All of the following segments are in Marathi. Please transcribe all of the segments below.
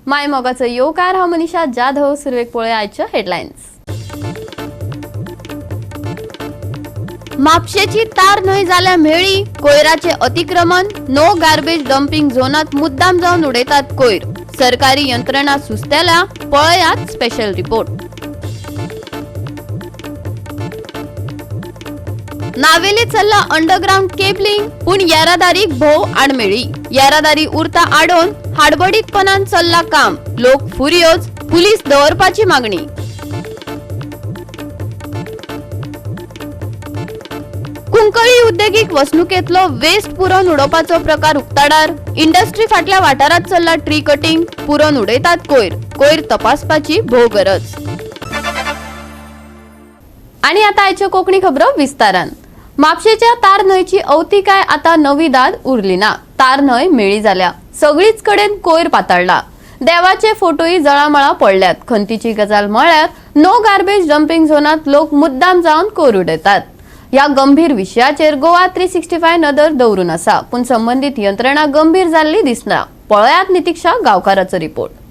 माय मोगाचं योकार हा मनीषा जाधव सुरवेक पोळे आजच्या हेडलाईन्स। म्हापशेची तार न्हय जाल्या मेळी, कोयराचे अतिक्रमण, नो गार्बेज डंपिंग झोनात मुद्दाम जाऊन उडयतात कोयर, सरकारी यंत्रणा सुस्तेला, पळयात स्पेशल रिपोर्ट। नावेली चल्ला अंडरग्राउंड केबलिंग, पूण येरादारीक भोव आडमेळी, येरादारी उरता आडोन हाडबडीतपणान चल्ला काम, लोक फुरियोज, पुलीस दवरपाची मागणी। कुंकळी उद्देगीक वसणुकेतलो वेस्ट पुरोन उडोवपाचो प्रकार उक्ताडार, इंडस्ट्री फाटल्या वाठारात चल्ला ट्री कटिंग, पुरोन उडयतात कोयर तपासपाची भोव गरज। आणि आता आयच्यो कोंकणी खबरो विस्तारान। म्हापशेच्या तार न्हंयची अवतिकाय आता नवी दाद उरली ना, तार न्हंय मेळी जाल्या, सगळीच कडेन कोयर पातळला, देवाचे फोटोई जळामळा पडल्यात। खंतीची गजाल म्हळ्यार नो गार्बेज डंपिंग झोनात लोक मुद्दाम जावन कोयर उडयतात। या गंभीर विशयाचेर गोवा 365 नदर दवरून आसा, पूण संबंधित यंत्रणा गंभीर जाल्ली दिसना। पळयात नितीक्षा गांवकाराचो रिपोर्ट।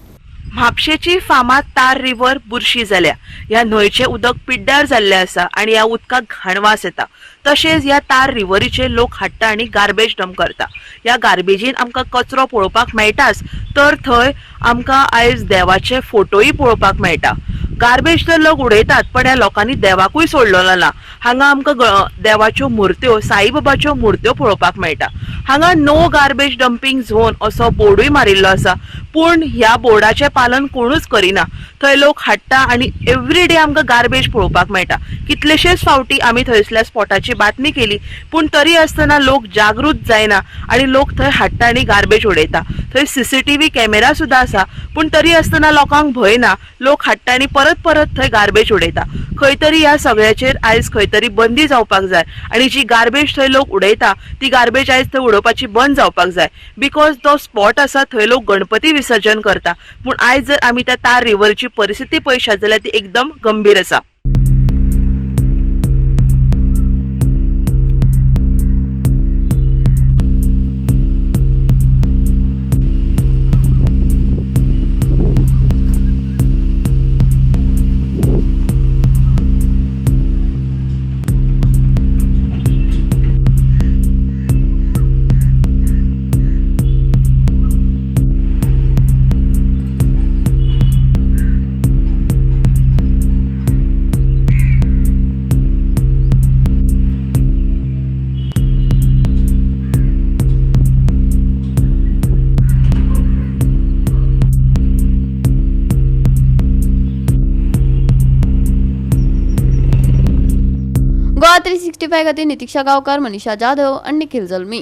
म्हापशेची फामाद तार रिव्हर बुरशी जाल्या, ह्या न्हंयचे उदक पिड्ड्यार जाल्ले आसा आणि ह्या उदकाक घाणवास येता। तशेंच ह्या तार रिव्हरीचे लोक हाडटा आणि गार्बेज डंप करता। ह्या गार्बेजीन आमकां कचरो पळोवपाक मेळटाच, तर थंय आमकां आयज देवाचे फोटोय पळोवपाक मेळटा। गार्बेज तर लोक उडयतात, पण ह्या लोकांनी देवाकूय सोडलेलो ना। हांगा आमकां देवाच्यो मुर्त्यो, साईबाबाच्यो मुर्त्यो पळोवपाक मेळटा। हांगा नो गार्बेज डंपिंग झोन असो बोर्डूय मारिल्लो आसा, पूण ह्या बोर्डाचे पालन कोणूच करिना। थंय लोक हाडटा आणि एवरी डे आमकां गार्बेज पळोवपाक मेळटा। कितलेशेच फावटी आमी थंयसल्या स्पॉटाची बातमी केली, पूण तरी आसतना लोक जागृत जायना आणि लोक थंय हाडटा आणि गार्बेज उडयता। थंय सीसीटीव्ही कॅमेरा सुद्धा आसा, पूण तरी आसतना लोकांक भंय ना, लोक हाडटा आणि परत थंय गार्बेज उडयता। खंय तरी ह्या सगळ्याचेर आयज खंय तरी बंदी जावपाक जाय आणि जी गार्बेज थंय लोक उडयता ती गार्बेज आयज थंय उडोवपाची बंद जावपाक जाय। बिकॉज तो स्पॉट आसा थंय लोक गणपती विसर्जन करता, पूण आयज जर आमी त्या तार रिव्हरची परिस्थिती पळयशात जाल्यार ती एकदम गंभीर आसा। गोवा 365 खातीर नितीक्षा गांवकार, मनीषा जाधव आणि निखिल जल्मी।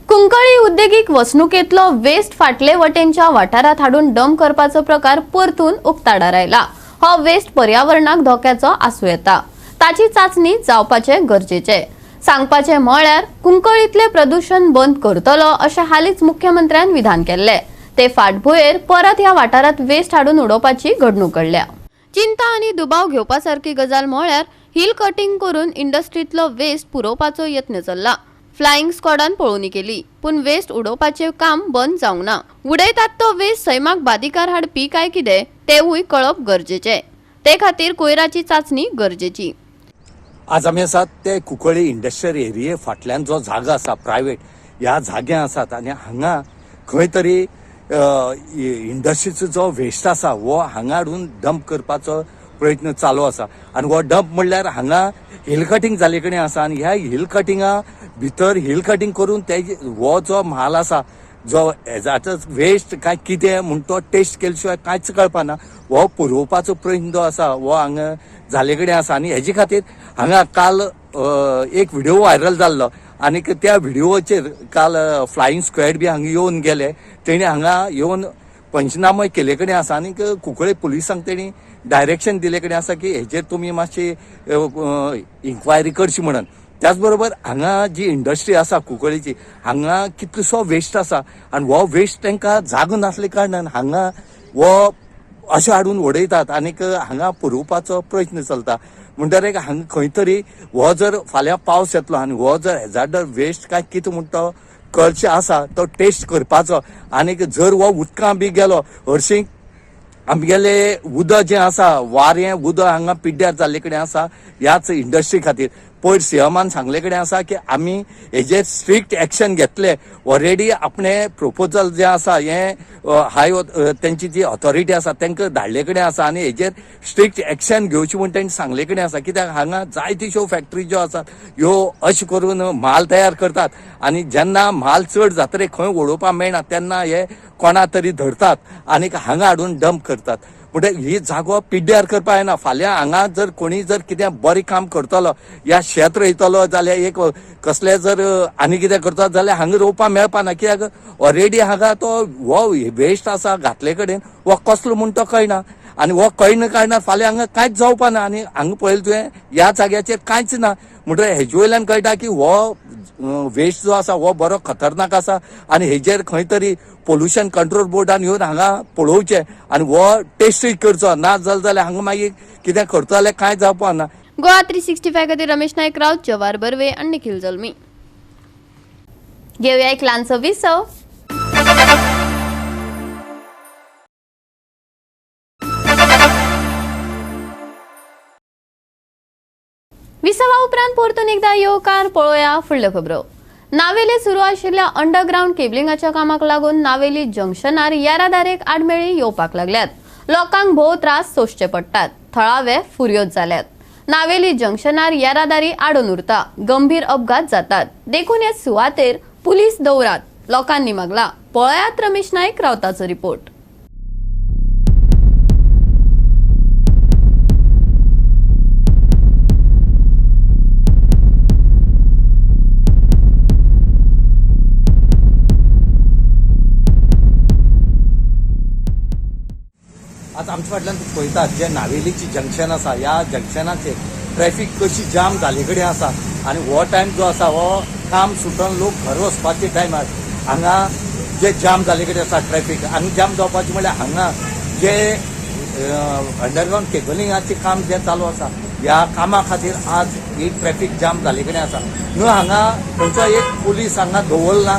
कुंकळी उद्देगीक वसणुकेतलो वेस्ट फाटले वटेनच्या वाठारात हाडून डंप करपाचो प्रकार परतून उक्ताडार आयला। हो वेस्ट पर्यावरणाक धोक्याचो आसूं येता, ताची चाचणी जावपाचे गरजेचे। सांगपाचे म्हळ्यार कुंकळीतले प्रदूषण बंद करतलो अशें हालींच मुख्यमंत्र्यान विधान केल्ले। ते फाटभुंयेर परत ह्या वाठारात वेस्ट हाडून उडोवपाची घडणूक घडल्या। चिंता आनी दुबाव घेवपासारकी गजाल म्हळ्यार हिल कटिंग करून इंडस्ट्रीतलो वेस्ट पुरोवपाचो यत्न चल्ला। फ्लाइंग स्क्वॉडान पळोवणी केली, पूण वेस्ट उडोवपाचे काम बंद जावंक ना। उडयतात तो वेस्ट सैमाक बादिकार हाडपी काय कितें तेवूय कळप गरजेचे। ते खातीर कोयराची चाचणी गरजेची। आज आमी आसात ते कुंकळी इंडस्ट्रियल एरिये फाटल्यान जो जागा आसा प्रायवेट, ह्या जाग्यां आसात आणि हांगा खंय तरी इंडस्ट्रीचो जो वेस्ट आसा वो हांगा हाडून डंप करपाचो प्रयत्न चालू आसा। आणि वो डंप म्हणल्यार हांगा हिल कटिंग जाले कडेन आसा आणि ह्या हिल कटिंगा भितर हिल कटिंग करून वो जो म्हाल आसा, जो हेजाचो वेस्ट काय कितें म्हूण तो टेस्ट केले शिवाय कांयच कळपाना, वो पुरोवपाचो प्रयत्न जो आसा वो हांगा जाले कडेन आसा। आणि हेजे खातीर हांगा काल एक व्हिडिओ व्हायरल जाल्लो आणि त्या व्हिडिओचेर काल फ्लाइंग स्क्वॉड बी हांगा येवन गेले। तेणी हांगा येवन पंचनामे केले कडेन आसा आणि कुंकळी पुलिसांक तेणी डायरेक्शन दिले कडेन आसा की हेजेर तुमी मातशी इन्क्वायरी करची म्हणून। त्याच बरोबर हांगा जी इंडस्ट्री आसा कुंकळीची, हांगा कितलोसो वेस्ट आसा आणि वो वेस्ट तांकां जागो नासले कारणान हांगा वो अशें हाडून उडयतात आणि हांगा पुरोवपाचो प्रयत्न चलता। म्हणटरेक हांगा खंय तरी हो जर फाल्यां पावस येतलो आणि हो जर हॅजार्डस वेस्ट काय कितें म्हूण तो कळचे आसा तो टेस्ट करपाचो आनी जर हो उदकां बी गेलो हरशीं आमगेले उदक जें आसा वारें उदक हांगा पिड्ड्यार जाल्ले कडेन आसा ह्याच इंडस्ट्री खातीर पयर सीएमान सांगले कडेन आसा की आमी हेजेर स्ट्रिक्ट एक्शन घेतले ऑलरेडी आपणे प्रपोजल जे आसा हे तेंची जी ऑथॉरिटी आसा तांकां धाडले कडेन आसा आनी हेजेर स्ट्रिक्ट एक्शन घेवची म्हूण तांणी सांगले कडेन आसा कित्याक हांगा जायत्यो फॅक्टरी ज्यो आसात ह्यो अशें करून म्हाल तयार करतात आनी जेन्ना म्हाल चड जातरे खंय उडोवपाक मेळना तेन्ना हे कोणा तरी धरतात आनी हांगा हाडून डंप करतात म्हणजे ही जागो पिड्ड्यार करपा येना फाल्यां हांगा जर कोणी जर कितें बरें काम करतलो या शेत रोयतलो जाल्यार एक कसले जर आनी कितें करता जाल्यार हांगा रोवपाक मेळपाना कित्याक ऑलरेडी हांगा तो हो वेस्ट आसा घातले कडेन हो कसलो म्हूण तो कळना आनी हो कळना कारणान फाल्यां हांगा कांयच जावपाना आनी हांगा पळयलें तुवें ह्या जाग्याचेर कांयच ना म्हणटकीर हेजे वयल्यान कळटा की हो वेस्ट जो आसा हो बरो खतरनाक आसा आनी हेजेर खंय तरी पोल्युशन कंट्रोल बोर्डान येवन हांगा पळोवचें आनी हो टेस्टूय करचो ना जाल्यार हांगा मागीर कितें करता जाल्यार कांय जावपा ना. गोवा 365 खातीर रमेश नायक राऊत, जवाहर बर्वे आणि निखिल जल्मी. घेऊया एक ल्हानसो विसव. विसवा उपरांत परतून एकदा येवकार पळोवया फुडल्यो खबरो. नावेली सुरू आशिल्ल्या अंडरग्राउंड केबलिंगाच्या कामाक लागून नावेली जंक्शनार येरादारेक आडमेळी येवपाक लागल्यात. लोकांक भोव त्रास सोंसचे पडटात. थळावे फुर्योज जाल्यात. नावेली जंक्शनार येरादारी आडून उरता. गंभीर अपघात जातात. देखून हे सुवातेर पुलीस दौरात लोकांनी मागला. पळयात रमेश नायक रावताचो रिपोर्ट. आज आमच्या फाटल्यान पळयतात जे नावेलीची जंक्शन आसा ह्या जंक्शनाचेर ट्रॅफिक कशी जाम जाले कडेन आसा आनी हो टायम जो आसा हो काम सुटून लोक घर वचपाचे टायमार हांगा जे जाम जाले कडेन आसा ट्रॅफिक आनी जाम जावपाचे म्हळ्यार हांगा जे अंडरग्राउंड केबलिंगाचें काम जे चालू आसा ह्या कामा खातीर आज ही ट्रॅफिक जाम जाले कडेन आसा. न्हू हांगा खंयचो एक पुलीस हांगा दवरला.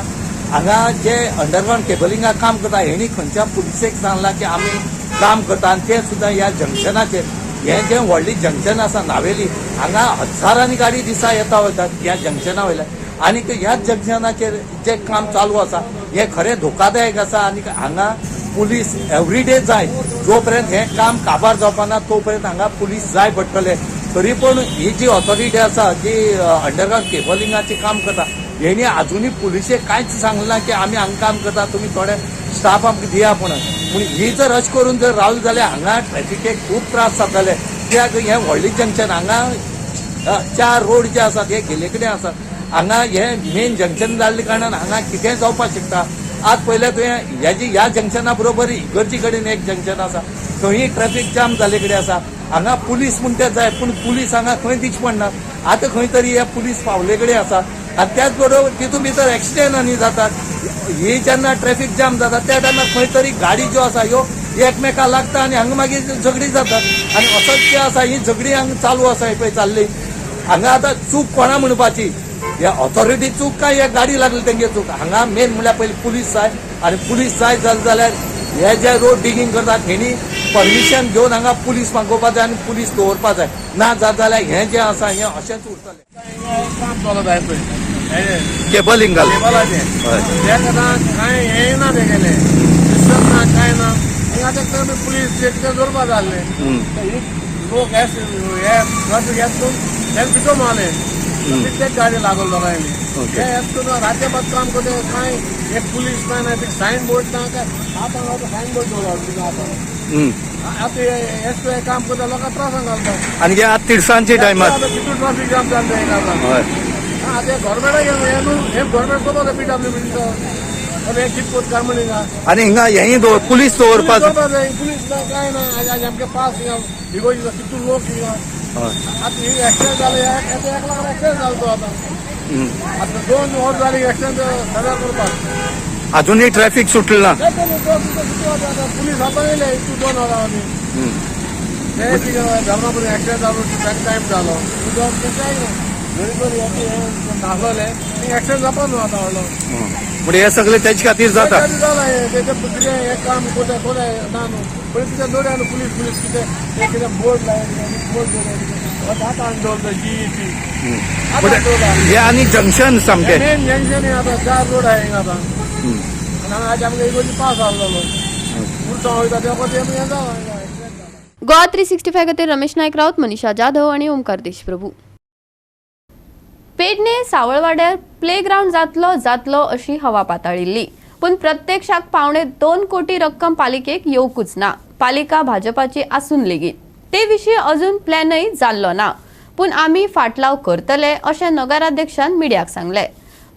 हांगा जे अंडरग्राउंड केबलिंगा काम करता हेणी खंयच्या पुलिसेक सांगला की आमी काम करता आनी ते सुद्दां ह्या जंक्शनाचेर हें जें व्हडली जंक्शन आसा नावेली हांगा हजारांनी गाडी दिसा येता वतात ह्या जंक्शना वयल्यान आनी ह्या जंक्शनाचेर जे काम चालू आसा हें खरें धोकादायक आसा आनी हांगा पुलीस एवरीडे जाय जो पर्यंत हें काम काबार जावपाना तो पर्यंत हांगा पुलीस जाय पडटले. तरी पूण ही जी ऑथॉरिटी आसा जी अंडरग्राउंड केबलिंगाचें काम करता हेणी आजुनूय पुलिशेक कांयच सांगलां की आमी हांगा काम करता तुमी थोडे स्टाफ आमकां दिया पूण ही जर अशें करून जर रावली जाल्यार हांगा ट्रॅफिकेक खूब त्रास जातले कित्याक हें व्हडली जंक्शन हांगा 4 रोड जे आसात हे गेले कडेन आसात हांगा हें मेन जंक्शन जाल्ले कारणान हांगा कितेंय जावपाक शकता. आज पयलें तुवें ह्या जंक्शना बरोबर इगर्जी कडेन एक जंक्शन आसा थंय ट्रॅफिक जाम जाले कडेन आसा हांगा पुलीस म्हूण ते जाय पूण पुलीस हांगा खंय दिवची पडना. आतां खंय तरी हे पुलीस पावले कडेन आसा आनी त्याच बरोबर तितून भितर एक्सिडेंट आनी जातात. ही जेन्ना ट्रॅफिक जाम जाता त्या टायमार खंय तरी गाडी ज्यो आसा ह्यो एकमेका लागता आनी हांगा मागीर झगडी जातात आनी असोच जे आसा ही झगडी हांगा चालू आसा पळय चालली. हांगा आतां चूक कोणा म्हणपाची ह्या ऑथॉरिटी चूक काय ह्या गाडी लागली तेंगे चूक. हांगा मेन म्हळ्यार पयलीं पुलीस जाय आनी पुलीस जाय जाल्यार हे जे रोड डिगींग करतात हेणी परमिशन घेवन हांगा पुलीस मागोवपाक जाय आनी पुलीस दवरपाक जाय ना जाल्यार हें जें आसा हें अशेंच उरतलें. काम चलत आहे पळय केबलिंग केबलाचें त्या खातीर कांय हें ना तेगेलें सिस्टम ना कांय ना हिंगा ते पुलीस चेक ते दवरपा जाय आसलें. लोक हे ट्रॅफिक येतून हे पिटो मारले कित्येक गाडी लागल लोकांनी हे येतून राज्यपात काम करते कांय एक पुलीस मॅन आहे सायन बोर्ड ना काय आतां सायन बोर्ड दवरला आतां एस काम करता लोकांक त्रासान घालता आनी आतां तिरसांजच्या टायमार कितून ट्रॅफिक जाम जाल्लें आतां गव्हर्मेंटाक हे गव्हर्मेंट चलोता PWD हे कितकोत काम म्हणिना आनी हिंगा हेंय पुलीस दवरपाक पुलीस काय ना आज आमगे पास हिगोजी कितून लोक हिंगा आतां ही एक्सिडेंट जाले एक लाख एक्सिडेंट जालो तो आतां 2 वर जाली एक्सिडेंट सगळ्या करपाक अजूनही ट्रॅफिक सुटलें ना. पुलीस आता येयले 2 वरांनी ते धर्मापुरी एक्सिडेंट जालो ताका टायम जालो घरी घरी नासलोले एक्सिडेंट जावपा न्हू आतां व्हडलो म्हणजे हे सगळे त्याच्या खातीर जाता. त्याच्या कितें एक काम कोणा ना न्हू पण कितें दोड्यान पुलीस कितें बोर्ड लायले बोर्ड आतां दवरता GEP हे आणि जंक्शन सामके मेन जंक्शन आतां 4 रोड आहाय आतां आनी आज आमकां इगोर्जी पास जालो पुढचा वयता तेव्हा ते हें जाला. गोवा 365 खातीर रमेश नायक राऊत, मनीषा जाधव आणि ओमकार देशप्रभू. पेडणे सावळवाड्यार प्लेग्राउंड जातलो अशी हवा पातळिल्ली, पण प्रत्यक्षात 2.25 कोटी रक्कम पालिकेक येवकूच ना. पालिका भाजपाची आसून लेगीत ते विशीं अजून प्लॅनय जाल्लो ना, पूण आमी फाटलाव करतले अशें नगराध्यक्षान मिडियाक सांगले.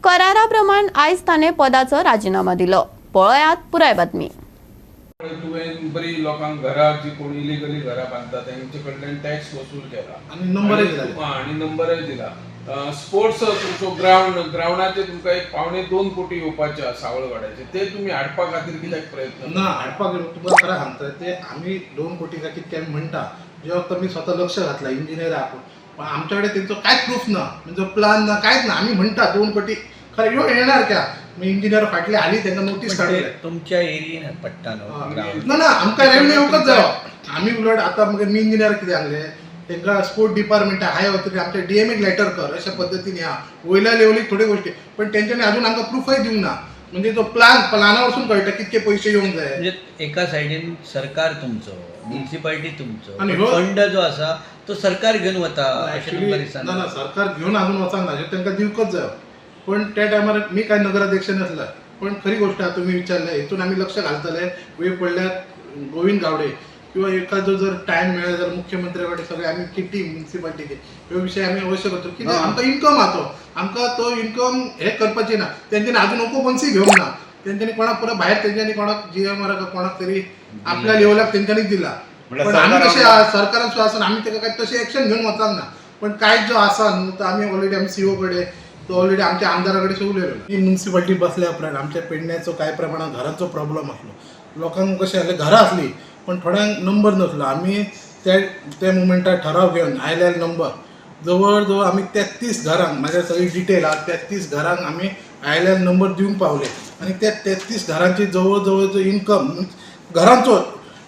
करारा प्रमाण आयज ताणें पदाचो राजीनामा दिलो. पळयात पुराय बातमी. तुवें बरी लोकांक घरां जी कोण इलिगली घरां बांदता तेंचे कडल्यान टॅक्स वसूल केला आणि नंबरय दिला. स्पोर्ट्स तुमचो ग्राउंडाचेर तुमकां एक 2.25 कोटी येवपाचे सावळवाड्याचे ते तुमी हाडपा खातीर कित्याक प्रयत्न ना हाडपाक तुमकां खरें सांगता ते आमी 2 कोटी काय कितके आमी म्हणटा जेव्हा आमी स्वता लक्ष घातला इंजिनियराक पण आमच्या कडेन तेंचो कांयच प्रूफ ना म्हणजे प्लान ना कांयच ना. आमी म्हणटा 2 कोटी खरें ह्यो येणार क्या मी इंजिनियर फाटले हाली तांकां नोटीस काडले तुमच्या एरियेन पडटा ना आमकां रेवन्यू येवकच जायो. आमी उलट आतां मी इंजिनियर कितें सांगले तांकां स्पोर्ट डिपार्टमेंटा हाय ऑथॉरिटी आमच्या DMAक लेटर कर अशा पद्दतीन ह्या वयल्या लेवलीक थोड्यो गोश्टी पण तेंच्यांनी अजून आमकां प्रूफय दिवंक ना. म्हणजे तो प्लाना वरसून कळटा कितके पयशे येवंक जाय. म्हणजे एका सायडीन सरकार तुमचो म्युनिसिपालिटी तुमचो आणि ह्यो फंड जो आसा तो सरकार घेवन वता ना सरकार घेवन अजून वचंक ना तांकां दिवकच जायो. पण त्या टायमार मी काय नगराध्यक्ष नसला पण खरी गोष्ट आता तुम्ही विचारले हितून आम्ही लक्ष घालतले वेळ पडल्यार गोविंद गावडे किंवा एखादो जर टाइम मेळ्ळो जाल्यार मुख्यमंत्र्याकडे सगळे आम्ही किटी म्युनिसिपालिटीचे ह्यो विषय आम्ही अवश्य करतो कित्याक आमकां इन्कम आहा तो आमकां तो इन्कम हे करपाचें ना. तेंच्यांनी अजून ओकोपन्सी घेवंक ना. तेंच्यांनी कोणाक परत भायर तेंच्यांनी कोणाक GMR कोणाक तरी आपल्या लेवलाक तेंच्यांनी दिला पण आम्ही कशें सरकारान सुद्दां आसा आमी तेका काय तशी एक्शन घेवन वचंक ना. पण कांयच जो आसा न्हू तो आमी ऑलरेडी आमी CO कडेन तो ऑलरेडी आमच्या आमदाराकडे उलयलो. ही म्युनिसिपालिटी बसल्या उपरांत आमच्या पेडण्याचो कांय प्रमाणात घरांचो प्रॉब्लेम आसलो. लोकांक कशें जालें घरां आसली पण थोड्यांक नंबर नासलो. आमी त्या मुमेंटार ठराव घेवन आयल्यार नंबर जवळ जवळ आमी 33 घरांक म्हाज्या सगळी डिटेल आहा 33 घरांक आमी आयल्यार नंबर दिवंक पावले आनी त्या 33 घरांची जवळ जवळचो इन्कम घरांचो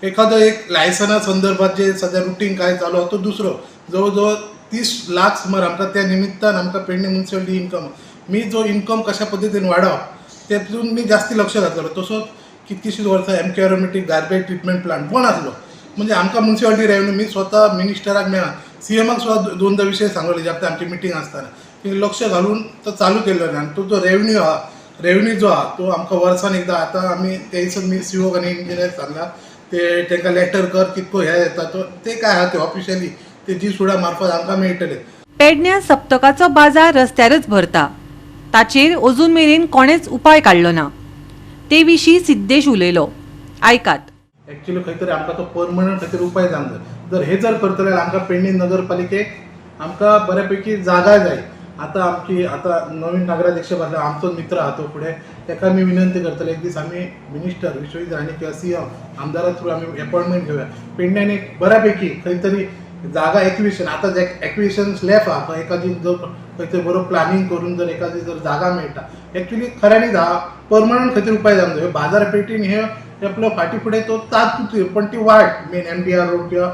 एखादो एक लायसना संदर्भात जे सध्या रुटीन काय चालू आहा तो दुसरो जवळ जवळ 30 लाख सुमार आमकां त्या निमित्तान आमकां पेडणे म्युनिसिपालिटी इन्कम मी जो इन्कम कशा पद्दतीन वाडप तेतून मी जास्ती लक्ष घातलो. तसोच कितकीशींच वर्सां MK aromatic garbage treatment plant बंद आसलो म्हणजे आमकां म्युनिसिपालिटी रेवन्यू मी स्वता मिनिस्टराक मेळा CMाक सुद्दां 2दा विशय सांगले जेन्ना आमची मिटींग आसतना की लक्ष घालून तो चालू केल्लो आनी तो जो रेवन्यू जो आहा तो आमकां वर्सान एकदां आतां आमी ते दिसा मी CO आनी इंजिनियर सांगला ते तांकां लेटर कर कितको हे येता तो ते काय आहा ते ऑफिशियली ते जी सुडा मार्फत आमकां मेळटले. पेडण्या सप्तकाचो बाजार रस्त्यारच भरता ताचेर अजून मेरेन कोणेच उपाय काडलो ना. ते विशीं सिद्धेश उलयलो. आयकात. एक्चुअली खंय तरी आमकां तो परमनंट खातीर उपाय जावंक जाय. जर हे जर करतले जाल्यार आमकां पेडणे नगरपालिकेक आमकां बऱ्यापैकी जागा जाय. आता नवीन नगराध्यक्ष बसला आमचो मित्र आहा तो फुडें ताका मी विनंती करतले एक दीस आमी मिनिस्टर विश्वजीत राणे किंवा CM आमदारा थ्रू आमी अपॉइंटमेंट घेवया. पेडण्यान एक बऱ्यापैकी खंय तरी जागा एक्विशन आता एक्विशन स्लॅब आहा खंय एखादी जर खंय तरी बरो प्लॅनिंग करून जर एखादी जर जागा मेळटा एक्चुअली खऱ्यांनी परमनंट खातीर उपाय जावंक जाय. बाजारपेठीन हे आपलो फाटी फुडें तो तात्पुरती पण ती वाट मेन MDR रोड किंवा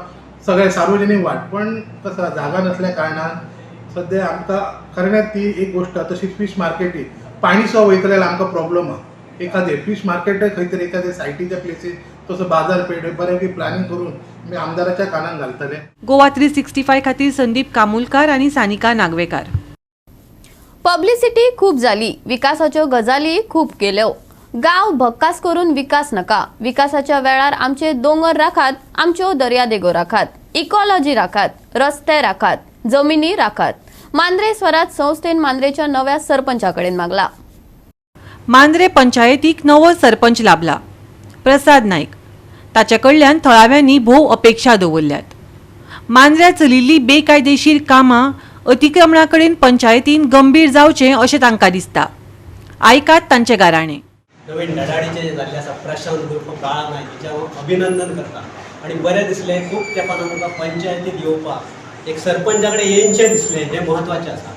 सगळे सार्वजनीक वाट पण कसं जागा नसल्या कारणान सध्या आमकां खऱ्यांत ती एक गोष्ट तशीच फिश मार्केटी पाणी सुद्दां वयतले जाल्यार आमकां प्रॉब्लम आहा. एखादे फिश मार्केट खंय तरी एखाद्या सायटीच्या प्लेसीर तसो बाजारपेठ बऱ्यापैकी प्लॅनिंग करून मी आमदाराच्या कानान घालतले. गोवा 365 खातीर संदीप कामुलकार आणि सानिका नागवेकार. पब्लिसिटी खूप झाली, विकासाच्यो गजाली खूप केल्यो. गाव भक्कास करून विकास नका. विकासाच्या वेळार आमचे दोंगर राखात, आमच्यो दर्यादेगो राखात, इकॉलॉजी राखात, रस्ते राखात, जमिनी राखात. मांद्रे स्वराज संस्थेन मांद्रेच्या नव्या सरपंचाकडेन मागला. मांद्रे पंचायतीक नवो सरपंच लाभला प्रसाद नाईक. ताचे कडल्यान थळाव्यांनी भोव अपेक्षा दवरल्यात. मांद्र्या चलिल्ली बेकायदेशीर कामां अतिक्रमणा कडेन पंचायतीन गंभीर जावचें अशें तांकां दिसता. आयकात तांचे गाराणे. नवीन धडाडीचे जे जाल्ले आसा प्रशांत उर्फ बाळा नायक हेचें हांव अभिनंदन करता आनी बरें दिसलें खूब तेंपान आमकां पंचायतीक येवपाक एक सरपंचा कडेन येवचें दिसलें हें म्हत्वाचें आसा.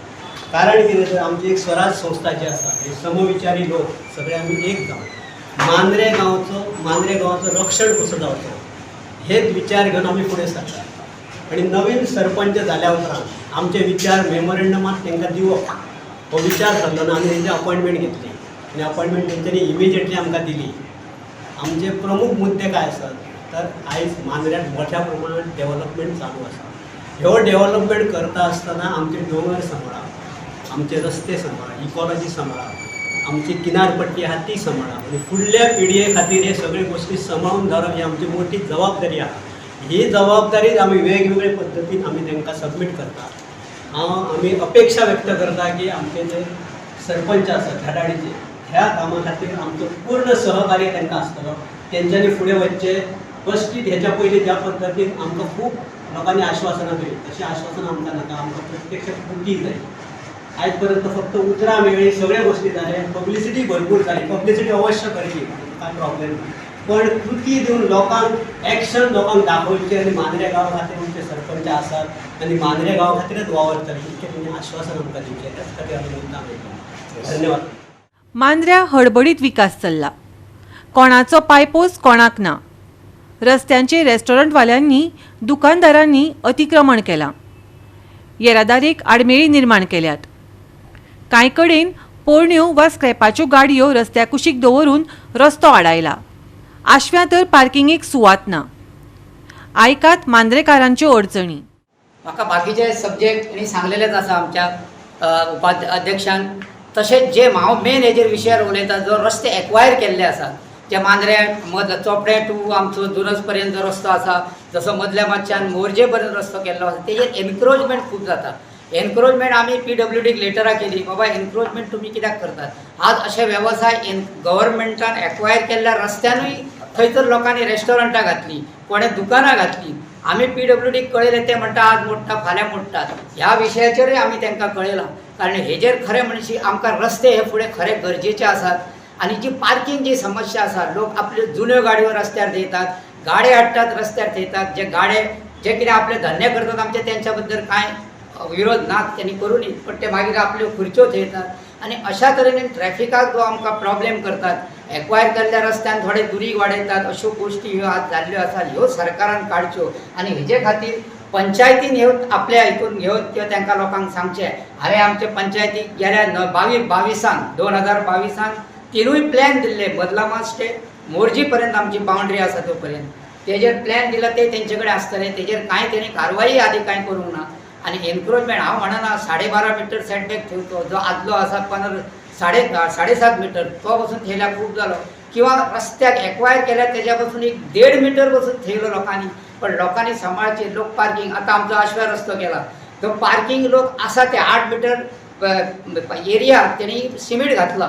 कारण कितें तर आमची एक स्वराज संस्था जी आसा हे समविचारी लोक सगळे आमी एक जावन मांद्रे गांवाचो रक्षण कसो जावचो हेच विचार घेवन आमी फुडें सरतात आनी नवीन सरपंच जाल्या उपरांत आमचे विचार मेमोरेंडमात तांकां दिवप हो विचार सरलो आमी तेंची अपॉयंटमेंट घेतली आनी अपॉयंटमेंट तेंच्यांनी इमिजिएटली आमकां दिली. आमचे प्रमुख मुद्दे काय आसात तर आयज मांद्र्यात मोठ्या प्रमाणात डेव्हलपमेंट चालू आसा. ह्यो डेव्हलपमेंट करता आसतना आमचे दोंगर सांबाळप, आमचे रस्ते सांबाळप, इकॉलॉजी सांबाळप, आमची किनारपट्टी आहा ती सांबाळप आनी फुडल्या पिळये खातीर हे सगळे गोश्टी सांबाळून धरप ही आमची मोठी जबाबदारी आहा. ही जबाबदारी आमी वेगवेगळे पद्दतीन आमी तांकां सबमीट करता. आमी अपेक्षा व्यक्त करता की आमचे जे सरपंच आसात खेडाळीचे ह्या कामा खातीर आमचो पूर्ण सहकार्य तांकां आसतलो. तेंच्यांनी फुडें वचचें. फस्टीत हेच्या पयलीं ज्या पद्दतीन आमकां खूब लोकांनी आश्वासनां दिली तशी आश्वासनां आमकां नाका. आमकां प्रत्यक्ष कृती जाय. आयज पर्यंत फक्त उतरां मेळ्ळी, सगळे गोश्टी जाले, पब्लिसिटी भरपूर जाली. पब्लिसिटी अवश्य करची, कांय प्रॉब्लेम ना. पण कृती दिवन लोकांक एक्शन लोकांक दाखोवचें आनी मांद्रे गांवा खातीर आमचे सरपंच आसात आनी मांद्रे गांवा खातीरच वावरतले इतकें तुमी आश्वासन आमकां दिवचें. त्याच खातीर आमी मुद्दाम येता. धन्यवाद. मांद्र्या हडबडीत विकास चल्ला. कोणाचो पायपोस कोणाक ना. रस्त्यांचे रेस्टॉरंटवाल्यांनी दुकानदारांनी अतिक्रमण केलां. येरादारीक आडमेळी निर्माण केल्यात. कांय कडेन पोरण्यो वा स्क्रॅपाच्यो गाडयो रस्त्या कुशीक दवरून रस्तो आडायला. आशव्यां तर पार्किंगेक सुवात ना. आयकात मांद्रेकारांच्यो अडचणी. म्हाका बाकीचे सब्जेक्ट आनी सांगलेलेच आसा आमच्या अध्यक्षान. तशेंच जे हांव मेन हेजेर विशयार उलयता जो रस्ते एक्वायर केल्ले आसात जे मांद्रे चोपडे टू आमचो जुनस पर्यंत रस्तो आसा, जसो मदल्या मातच्यान मोरजे पर्यंत रस्तो केल्लो आसा, तेजेर एनक्रोचमेंट खूब जाता. एनक्रोचमेंट आमी PWDक लेटरां केली, बाबा एनक्रोचमेंट तुमी कित्याक करतात. आज अशे वेवसाय गव्हर्मेंटान एक्वायर केल्ल्या रस्त्यानूय थंयसर लोकांनी रेस्टॉरंटां घातली, कोणें दुकानां घातली. आमी PWDक कळयलें, ते म्हणटा आज मोडटा फाल्यां मोडटात. ह्या विशयाचेरूय आमी तांकां कळयलां. कारण हेजेर खरें म्हणशी आमकां रस्ते हे फुडें खरे गरजेचे आसात. आनी जी पार्किंग जी समस्या आसा, लोक आपल्यो जुन्यो गाडयो रस्त्यार थेयतात, गाडे हाडटात रस्त्यार थेयतात. जे कितें आपले धंदे करतात आमचे तेंच्या बद्दल कांय विरोध नात, त्यांनी करूं न्ही, पण ते मागीर आपल्यो खुर्च्यो थेयतात आनी अशा तरेन ट्रॅफिकाक जो आमकां प्रॉब्लेम करतात. एक्वायर केल्ल्या रस्त्यान थोडे दुरी वाडयतात. अश्यो गोश्टी ह्यो आज जाल्ल्यो आसात. ह्यो सरकारान काडच्यो आनी हेजे खातीर पंचायतीन ह्यो आपल्या हितून घेवन त्यो तांकां लोकांक सांगचें. हांवें आमचे पंचायतीक गेल्या 2022 तिनूय प्लॅन दिल्ले. बदलामात ते मोरजी पर्यंत आमची बाउंड्री आसा तो पर्यंत तेजेर प्लॅन दिला. ते तेंचे कडेन आसतले. तेजेर कांय तेणी कारवाई आदी कांय करूंक ना. आनी एनक्रोचमेंट हांव म्हणना 12.5 मीटर सेटबॅक ठेवचो, जो आदलो आसा 7.5 मीटर तो पसून थेयल्या खूब जालो. किंवा रस्त्याक एक्वायर केल्या तेज्या पसून 1.5 मीटर पसून थेयलो लोकांनी. पण लोकांनी सांबाळचे. लोक पार्किंग आतां आमचो आशव्या रस्तो केला, तो पार्किंग लोक आसा ते 8 मीटर एरिया तेणी सिमेंट घातला,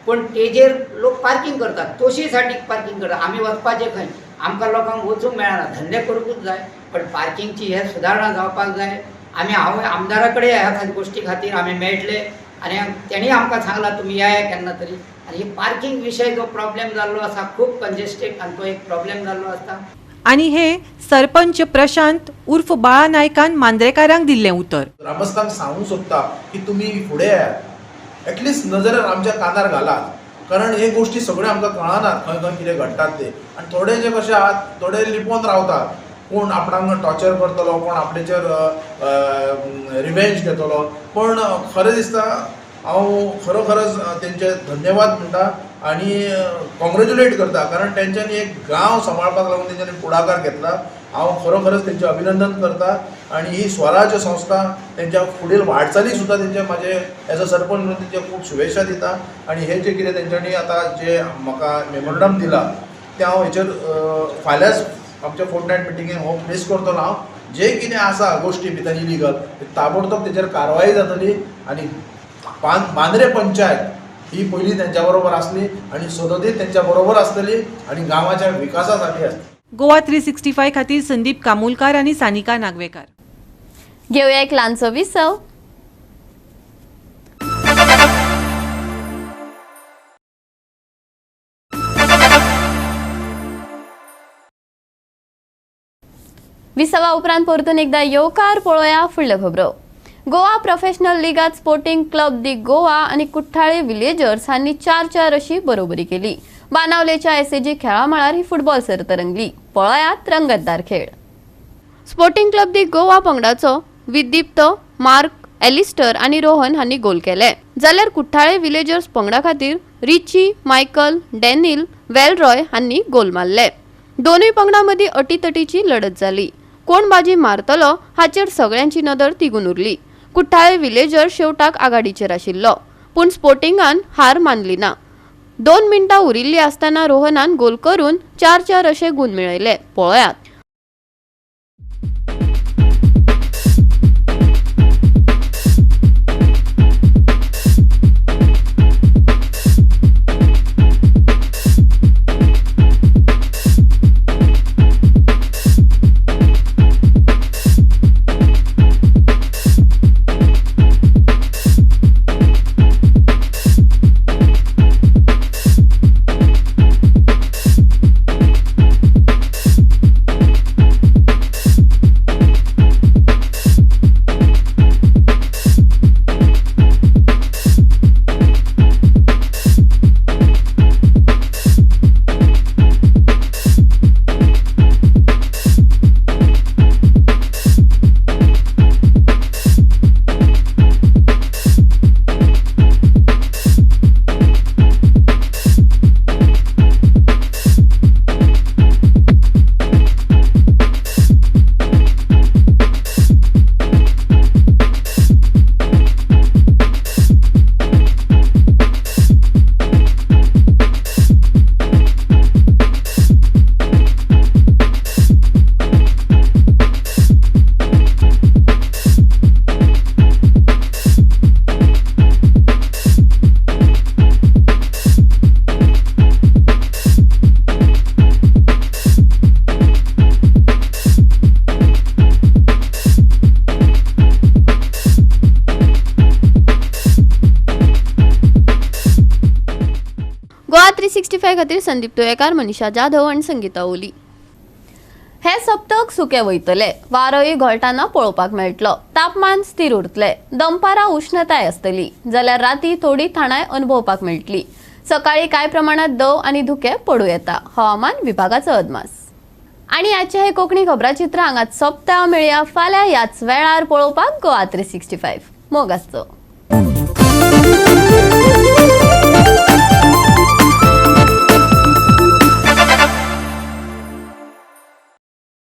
पण तेजेर लोक पार्किंग करतात. तोशीसाठी पार्किंग करतात. आमी वचपाचें खंय, आमकां लोकांक वचूंक मेळना. धंदे करूंकूच जाय, पण पार्किंगची हे सुदारणा जावपाक जाय. हांव आमदारा कडेन ह्या गोश्टी खातीर आमी मेळटले आनी तेणी आमकां सांगलां तुमी येया केन्ना तरी. आनी ही पार्किंग विशय जो प्रॉब्लेम जाल्लो आसा खूब कंजेस्टेड आनी तो एक प्रॉब्लेम जाल्लो आसता. आनी हे सरपंच प्रशांत उर्फ बाळा नायकान मांद्रेकारांक दिल्लें उतर. ग्रामस्थांक सांगूंक सोदता की तुमी फुडें येयात, एटलिस्ट नजरेर आमच्या कानार घालात. कारण हे गोश्टी सगळ्यो आमकां कळनात खंय खंय कितें घडटात ते. आनी थोडे जे कशे आहात थोडे लिपोवन रावतात. कोण आपणाक टॉर्चर करतलो, कोण आपल्याचेर रिवेंज घेतलो. पण खरें दिसता हांव खरोखरच तेंचे धन्यवाद म्हणटा आनी कॉंग्रेच्युलेट करता. कारण तेंच्यांनी एक गांव सांबाळपाक लागून तेंच्यांनी पुढाकार घेतला. हांव खरोखरच तेंचें अभिनंदन करता आनी ही स्वराज्य संस्था तेंच्या फुडेल वाटचाली सुद्दां तेंचे म्हाजे एज अ सरपंच म्हणून तेंचे खूब शुभेच्छा दिता. आनी हे जे कितें तेंच्यांनी आतां जे म्हाका मेमोरंडम दिला ते हांव हेचेर फाल्यांच आमच्या फोर्टनायट मिटिंगेन हो प्लेस करतलो. हांव जे कितें आसा गोश्टी भितर इलिगल ताबडतोब तेचेर कारवाई जातली आनी मांद्रे पंचायत ही पयलीं तेंच्या बरोबर आसली आनी सदतीत तेंच्या बरोबर आसतली आनी गांवाच्या विकासा साठी आसतली. गोवा 365 खातीर संदीप कामुलकार आनी सानिका नागवेकार. घेऊया एक ल्हानसो विसव. विसवा उपरांत परतून एकदा येवकार पळोवया फुडल्यो खबरो. गोवा प्रोफेशनल लिगात स्पोर्टिंग क्लब दी गोवा आणि कुठ्ठाळे विलेजर्स हांनी 4-4 अशी बरोबरी केली. बाणावलेच्या एसएजी खेळामळार ही फुटबॉल सर्त रंगली. पळयात रंगतदार खेळ. स्पोर्टिंग क्लब दी गोवा पंगडाचो विदीप्त, मार्क, एलिस्टर आणि रोहन हांनी गोल केले. जाल्यार कुठ्ठाळे विलेजर्स पंगडा खातीर रिची, मायकल, डॅनिल, वेलरॉय हांनी गोल मारले. दोनूय पंगडां मदीं अटीतटीची लढत जाली. कोण बाजी मारतलो हाचेर सगळ्यांची नदर तिगून उरली. कुठ्ठाळे विलेजर्स शेवटाक आघाडीचेर आशिल्लो, पूण स्पोर्टिंगान हार मानली ना. 2 मिनटां उरिल्ली आसतना रोहनान गोल करून 4-4 अशे गुण मेळयले. पळयात. गोवा 365 खातीर संदीप तुयेकार, मनीषा जाधव आणि संगीता ओली. हे सप्तक सुके वयतले. वारोय घोळटाना पळोवपाक मेळटलो. तापमान स्थिर उरतले. दनपारां उष्णताय आसतली, जाल्यार राती थोडी थंडाय अनुभवपाक मेळटली. सकाळी कांय प्रमाणात दव आणि धुके पडू येता. हवामान विभागाचो अदमास. आणि आजचे हे कोंकणी खबराचित्र हांगाच सोंपता. मेळया फाल्यां ह्याच वेळार पळोवपाक गोवा 365. मोग आसचो.